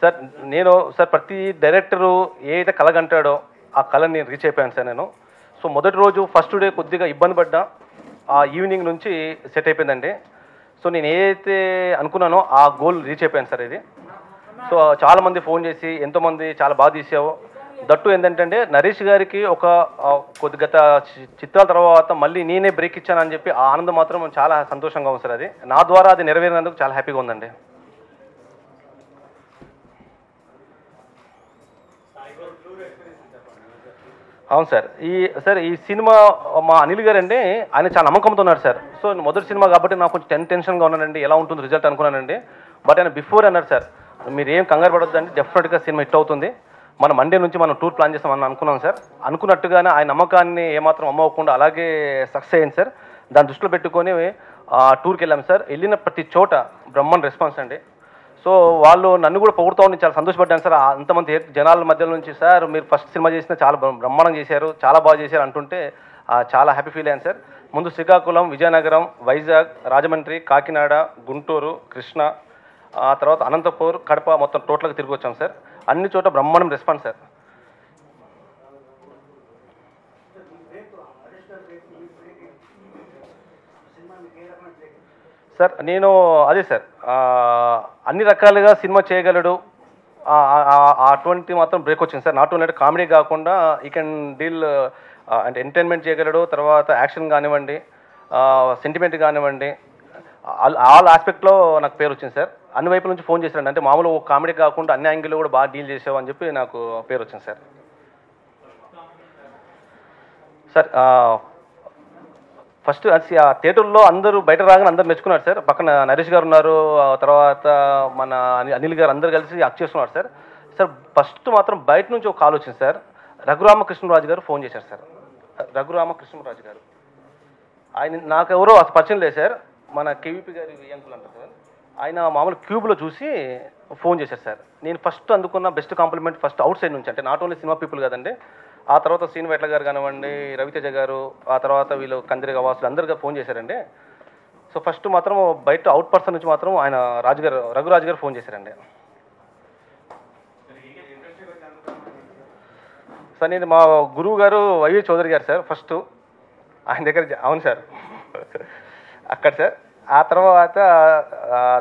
Sir నేను sir ప్రతి director ఏదైతే కలగంటాడో ఆ కళని నేను రీచ్ అయిపోయాను సార్ నేను. సో మొదటి రోజు ఫస్ట్ డే కొద్దిగా ఇబ్బంది పడ్డా, ఆ ఈవినింగ్ నుంచి సెట్ అయిపోయిందండి. సో నేను ఏదైతే అనుకున్నానో ఆ గోల్ రీచ్ అయిపోయాను సార్ ఇది. సో చాలామంది ఫోన్ చేసి ఎంతోమంది చాలా బాగా తీసావు. దట్టు ఏంటంటే నరేష్ గారికి ఒక కొద్ది గత చిత్రాల తర్వాత మళ్ళీ నేనే బ్రేక్ ఇచ్చానని చెప్పి ఆ ఆనందం మాత్రం చాలా సంతోషంగా ఉంది సార్. అది నా ద్వారా అది నెరవేరినందుకు చాలా హ్యాపీగా ఉందండి. అవును సార్. ఈ సినిమా మా అనిల్ గారు అండి, ఆయన చాలా నమ్మకంతో ఉన్నారు సార్. సో మొదటి సినిమా కాబట్టి నాకు కొంచెం టెన్షన్గా ఉన్నానండి, ఎలా ఉంటుంది రిజల్ట్ అనుకున్నానండి. బట్ ఆయన బిఫోర్ అన్నారు సార్, మీరు ఏం కంగారు పడొద్దండి, డెఫినెట్గా సినిమా హిట్ అవుతుంది, మన మండే నుంచి మనం టూర్ ప్లాన్ చేస్తామని అనుకున్నాం సార్. అనుకున్నట్టుగానే ఆయన నమ్మకాన్ని ఏమాత్రం అమ్మవకుండా అలాగే సక్సెస్ అయ్యింది సార్. దాన్ని దృష్టిలో పెట్టుకొని టూర్కి వెళ్ళాం సార్. వెళ్ళిన ప్రతి చోట బ్రహ్మాండ రెస్పాన్స్ అండి. సో వాళ్ళు నన్ను కూడా పొగుడుతూ ఉండి చాలా సంతోషపడ్డాను సార్. అంతమంది జనాల మధ్య నుంచి సార్ మీరు ఫస్ట్ సినిమా చేసిన చాలా బ్రహ్మాండంగా చేశారు, చాలా బాగా చేశారు అంటుంటే చాలా హ్యాపీ ఫీల్ అయ్యాను సార్. ముందు శ్రీకాకుళం, విజయనగరం, వైజాగ్, రాజమండ్రి, కాకినాడ, గుంటూరు, కృష్ణ, ఆ తర్వాత అనంతపూర్, కడప మొత్తం టోటల్గా తిరిగి వచ్చాం సార్. అన్ని చోట బ్రహ్మాండం రెస్పాన్స్ సార్. సార్ నేను అదే సార్, అన్ని రకాలుగా సినిమా చేయగలడు అటువంటి మాత్రం బ్రేక్ వచ్చింది సార్. నాట్ ఓన్లీ అంటే కామెడీ కాకుండా ఈ కెన్ డీల్ అంటే ఎంటర్టైన్మెంట్ చేయగలడు, తర్వాత యాక్షన్ కానివ్వండి, సెంటిమెంట్ కానివ్వండి, ఆల్ ఆస్పెక్ట్లో నాకు పేరు వచ్చింది సార్. అన్ని వైపుల నుంచి ఫోన్ చేశారండి, అంటే మామూలు కామెడీ కాకుండా అన్ని యాంగిల్లో కూడా బాగా డీల్ చేసావు అని చెప్పి నాకు పేరు వచ్చింది సార్. సార్ ఫస్ట్ థియేటర్లో అందరూ బయట రాగానే అందరూ మెచ్చుకున్నారు సార్. పక్కన నరేష్ గారు ఉన్నారు, తర్వాత మన అనిల్ గారు అందరు కలిసి యాక్ట్ చేస్తున్నారు సార్. సార్ ఫస్ట్ మాత్రం బయట నుంచి ఒక కాల్ వచ్చింది సార్. రఘురామకృష్ణరాజు గారు ఫోన్ చేశారు సార్. రఘురామకృష్ణరాజు గారు ఆయన నాకు ఎవరో అసలు పరిచయం లేదు సార్. మన కేవీపీ గారి అంకుల్ అంటారు సార్. ఆయన మామూలు క్యూబ్లో చూసి ఫోన్ చేశారు సార్. నేను ఫస్ట్ అందుకున్న best compliment first out side నుంచి, అంటే నాట్ ఓన్లీ సినిమా పీపుల్ కదండి, ఆ తర్వాత శ్రీను వెట్ల గారు కానివ్వండి, రవితేజ గారు, ఆ తర్వాత వీళ్ళు కందిరి గవాసులు అందరిగా ఫోన్ చేశారండి. సో ఫస్ట్ మాత్రం బయట అవుట్ పర్సన్ నుంచి మాత్రం ఆయన రఘురాజు గారు ఫోన్ చేశారండి. సార్ నేను మా గురువు గారు వైవి చౌదరి గారు సార్ ఫస్ట్, ఆయన దగ్గర అవును సార్ అక్కడ సార్. ఆ తర్వాత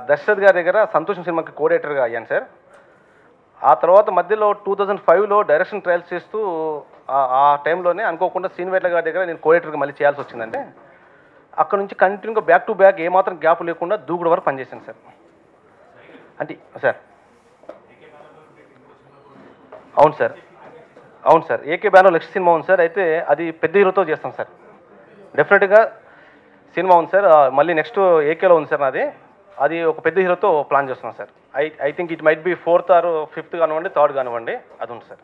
దశరథ్ గారి దగ్గర సంతోషం సినిమాకి కోఆర్డినేటర్గా అయ్యాను సార్. ఆ తర్వాత మధ్యలో 2005లో డైరెక్షన్ ట్రయల్స్ చేస్తూ ఆ టైంలోనే అనుకోకుండా శ్రీను వెట్ల గారి దగ్గర నేను కోఆర్డినేటర్గా మళ్ళీ చేయాల్సి వచ్చిందంటే, అక్కడ నుంచి కంటిన్యూగా బ్యాక్ టు బ్యాక్ ఏమాత్రం గ్యాప్ లేకుండా దూకుడు వరకు పనిచేశాను సార్. అంటే సార్ అవును సార్, అవును sir, AK banner next cinema ఉంది సార్. అయితే అది పెద్ద హీరోతో చేస్తాం సార్, డెఫినెట్గా సినిమా ఉంది సార్. మళ్ళీ నెక్స్ట్ ఏకేలో ఉంది సార్ నాది, అది ఒక పెద్ద హీరోతో ప్లాన్ చేస్తున్నాం sir. I think it might be 4th or 5th కానివ్వండి, 3rd కానివ్వండి, అది ఉంది సార్.